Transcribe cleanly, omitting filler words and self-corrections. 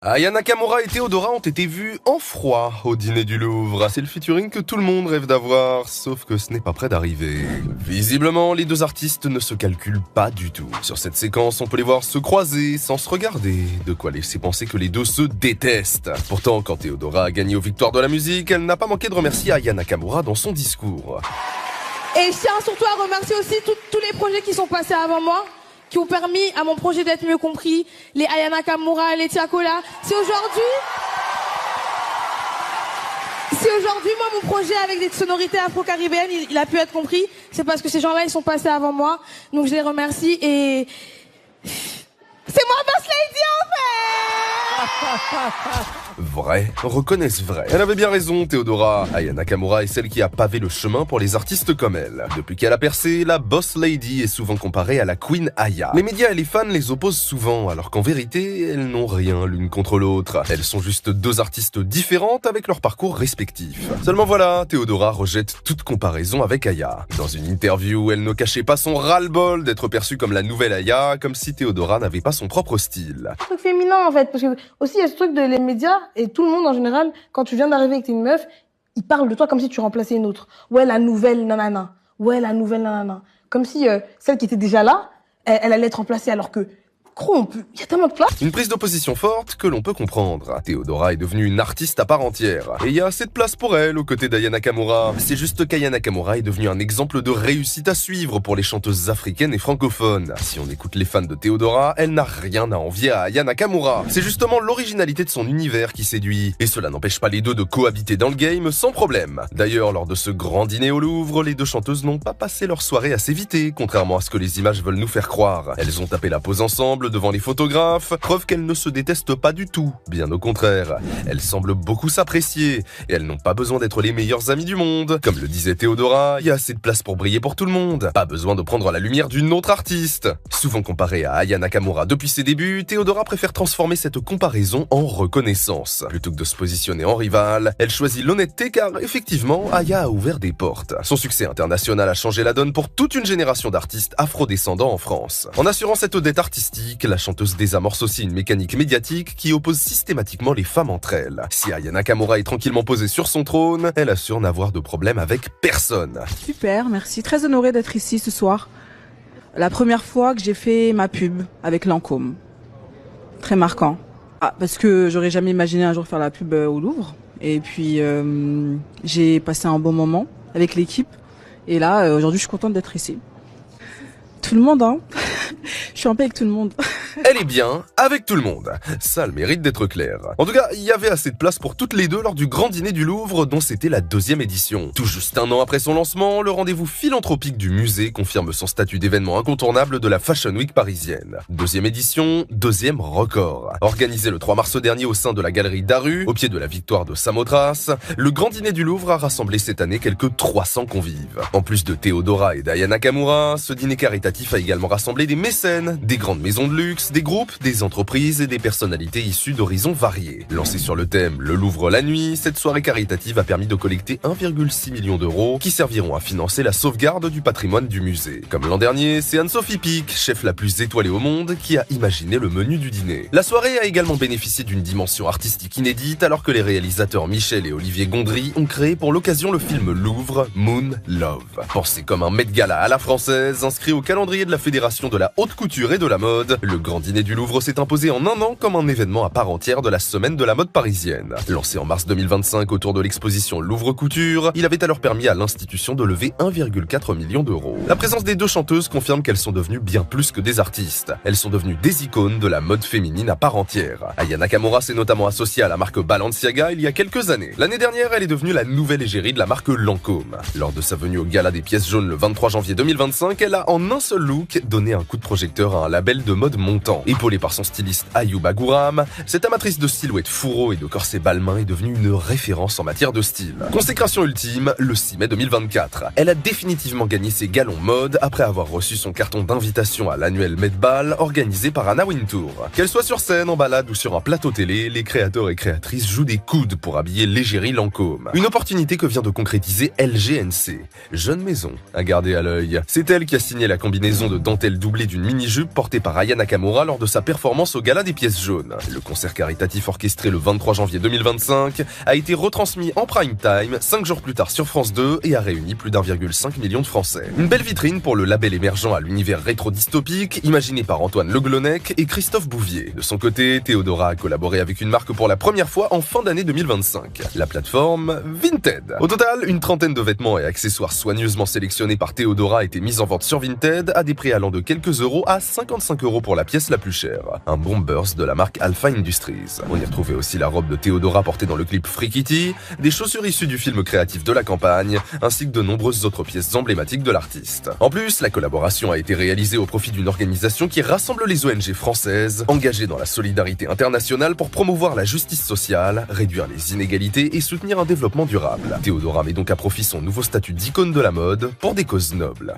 Aya Nakamura et Theodora ont été vus en froid au dîner du Louvre. C'est le featuring que tout le monde rêve d'avoir, sauf que ce n'est pas près d'arriver. Visiblement, les deux artistes ne se calculent pas du tout. Sur cette séquence, on peut les voir se croiser sans se regarder, de quoi laisser penser que les deux se détestent. Pourtant, quand Theodora a gagné aux Victoires de la musique, elle n'a pas manqué de remercier Aya Nakamura dans son discours. Et je tiens surtout à remercier aussi tous les projets qui sont passés avant moi, qui ont permis à mon projet d'être mieux compris, les Aya Nakamura, les Tiakola. Si aujourd'hui, moi, mon projet avec des sonorités afro-caribéennes, il a pu être compris, c'est parce que ces gens-là, ils sont passés avant moi. Donc je les remercie et... C'est moi Boss Lady en fait. Vrai, reconnaissent vrai. Elle avait bien raison, Theodora. Aya Nakamura est celle qui a pavé le chemin pour les artistes comme elle. Depuis qu'elle a percé, la Boss Lady est souvent comparée à la Queen Aya. Les médias et les fans les opposent souvent, alors qu'en vérité, elles n'ont rien l'une contre l'autre. Elles sont juste deux artistes différentes avec leur parcours respectif. Seulement voilà, Theodora rejette toute comparaison avec Aya. Dans une interview, elle ne cachait pas son ras-le-bol d'être perçue comme la nouvelle Aya, comme si Theodora n'avait pas son propre style. Un truc féminin en fait, parce que aussi il y a ce truc de les médias et tout le monde en général, quand tu viens d'arriver et que t'es une meuf, ils parlent de toi comme si tu remplaçais une autre. Ouais, la nouvelle nanana. Ouais, la nouvelle nanana. Comme si celle qui était déjà là, elle allait être remplacée alors que... Il y a tellement de place. Une prise d'opposition forte que l'on peut comprendre. Theodora est devenue une artiste à part entière. Et il y a assez de place pour elle aux côtés d'Aya Nakamura. C'est juste qu'Aya Nakamura est devenue un exemple de réussite à suivre pour les chanteuses africaines et francophones. Si on écoute les fans de Theodora, elle n'a rien à envier à Aya Nakamura. C'est justement l'originalité de son univers qui séduit. Et cela n'empêche pas les deux de cohabiter dans le game sans problème. D'ailleurs, lors de ce grand dîner au Louvre, les deux chanteuses n'ont pas passé leur soirée à s'éviter, contrairement à ce que les images veulent nous faire croire. Elles ont tapé la pose ensemble devant les photographes, preuve qu'elles ne se détestent pas du tout, bien au contraire. Elles semblent beaucoup s'apprécier, et elles n'ont pas besoin d'être les meilleures amies du monde. Comme le disait Theodora, il y a assez de place pour briller pour tout le monde, pas besoin de prendre la lumière d'une autre artiste. Souvent comparée à Aya Nakamura depuis ses débuts, Theodora préfère transformer cette comparaison en reconnaissance. Plutôt que de se positionner en rivale, elle choisit l'honnêteté car, effectivement, Aya a ouvert des portes. Son succès international a changé la donne pour toute une génération d'artistes afro-descendants en France. En assurant cette dette artistique, la chanteuse désamorce aussi une mécanique médiatique qui oppose systématiquement les femmes entre elles. Si Aya Nakamura est tranquillement posée sur son trône, elle assure n'avoir de problème avec personne. Super, merci. Très honorée d'être ici ce soir. La première fois que j'ai fait ma pub avec Lancôme. Très marquant. Parce que j'aurais jamais imaginé un jour faire la pub au Louvre. Et puis, j'ai passé un bon moment avec l'équipe. Et là, aujourd'hui, je suis contente d'être ici. Tout le monde, hein. Je suis en paix avec tout le monde. Elle est bien avec tout le monde. Ça a le mérite d'être clair. En tout cas, il y avait assez de place pour toutes les deux lors du grand dîner du Louvre dont c'était la 2e édition. Tout juste un an après son lancement, le rendez-vous philanthropique du musée confirme son statut d'événement incontournable de la Fashion Week parisienne. 2e édition, 2e record. Organisé le 3 mars dernier au sein de la galerie Daru, au pied de la victoire de Samothrace, le grand dîner du Louvre a rassemblé cette année quelques 300 convives. En plus de Theodora et d'Aya Nakamura, ce dîner caritatif a également rassemblé des mécènes, des grandes maisons de luxe, des groupes, des entreprises et des personnalités issues d'horizons variés. Lancée sur le thème Le Louvre la nuit, cette soirée caritative a permis de collecter 1,6 million d'euros qui serviront à financer la sauvegarde du patrimoine du musée. Comme l'an dernier, c'est Anne-Sophie Pic, chef la plus étoilée au monde, qui a imaginé le menu du dîner. La soirée a également bénéficié d'une dimension artistique inédite alors que les réalisateurs Michel et Olivier Gondry ont créé pour l'occasion le film Louvre Moon Love. Pensé comme un Met Gala à la française, inscrit au calendrier de la Fédération de la haute couture et de la mode, le grand dîner du Louvre s'est imposé en un an comme un événement à part entière de la semaine de la mode parisienne. Lancé en mars 2025 autour de l'exposition Louvre Couture, il avait alors permis à l'institution de lever 1,4 million d'euros. La présence des deux chanteuses confirme qu'elles sont devenues bien plus que des artistes. Elles sont devenues des icônes de la mode féminine à part entière. Aya Nakamura s'est notamment associée à la marque Balenciaga il y a quelques années. L'année dernière, elle est devenue la nouvelle égérie de la marque Lancôme. Lors de sa venue au gala des pièces jaunes le 23 janvier 2025, elle a en un seul look donné un coup de projecteur à un label de mode montant. Épaulée par son styliste Ayouba Gouram, cette amatrice de silhouettes fourreaux et de corsets balmains est devenue une référence en matière de style. Consécration ultime, le 6 mai 2024. Elle a définitivement gagné ses galons mode après avoir reçu son carton d'invitation à l'annuel Met Ball organisé par Anna Wintour. Qu'elle soit sur scène, en balade ou sur un plateau télé, les créateurs et créatrices jouent des coudes pour habiller l'égérie Lancôme. Une opportunité que vient de concrétiser LGNC. Jeune maison à garder à l'œil. C'est elle qui a signé la combinaison de dentelle doublée d'une mini-jupe portée par Aya Nakamura Nakamura lors de sa performance au Gala des pièces jaunes. Le concert caritatif orchestré le 23 janvier 2025 a été retransmis en prime time 5 jours plus tard sur France 2 et a réuni plus d'1,5 million de Français. Une belle vitrine pour le label émergent à l'univers rétro-dystopique imaginé par Antoine Le Glonec et Christophe Bouvier. De son côté, Theodora a collaboré avec une marque pour la première fois en fin d'année 2025, la plateforme Vinted. Au total, une trentaine de vêtements et accessoires soigneusement sélectionnés par Theodora étaient mis en vente sur Vinted à des prix allant de quelques euros à 55 € pour la pièce la plus chère. Un bon burst de la marque Alpha Industries. On y retrouvait aussi la robe de Theodora portée dans le clip Free Kitty, des chaussures issues du film créatif de la campagne, ainsi que de nombreuses autres pièces emblématiques de l'artiste. En plus, la collaboration a été réalisée au profit d'une organisation qui rassemble les ONG françaises, engagées dans la solidarité internationale pour promouvoir la justice sociale, réduire les inégalités et soutenir un développement durable. Theodora met donc à profit son nouveau statut d'icône de la mode pour des causes nobles.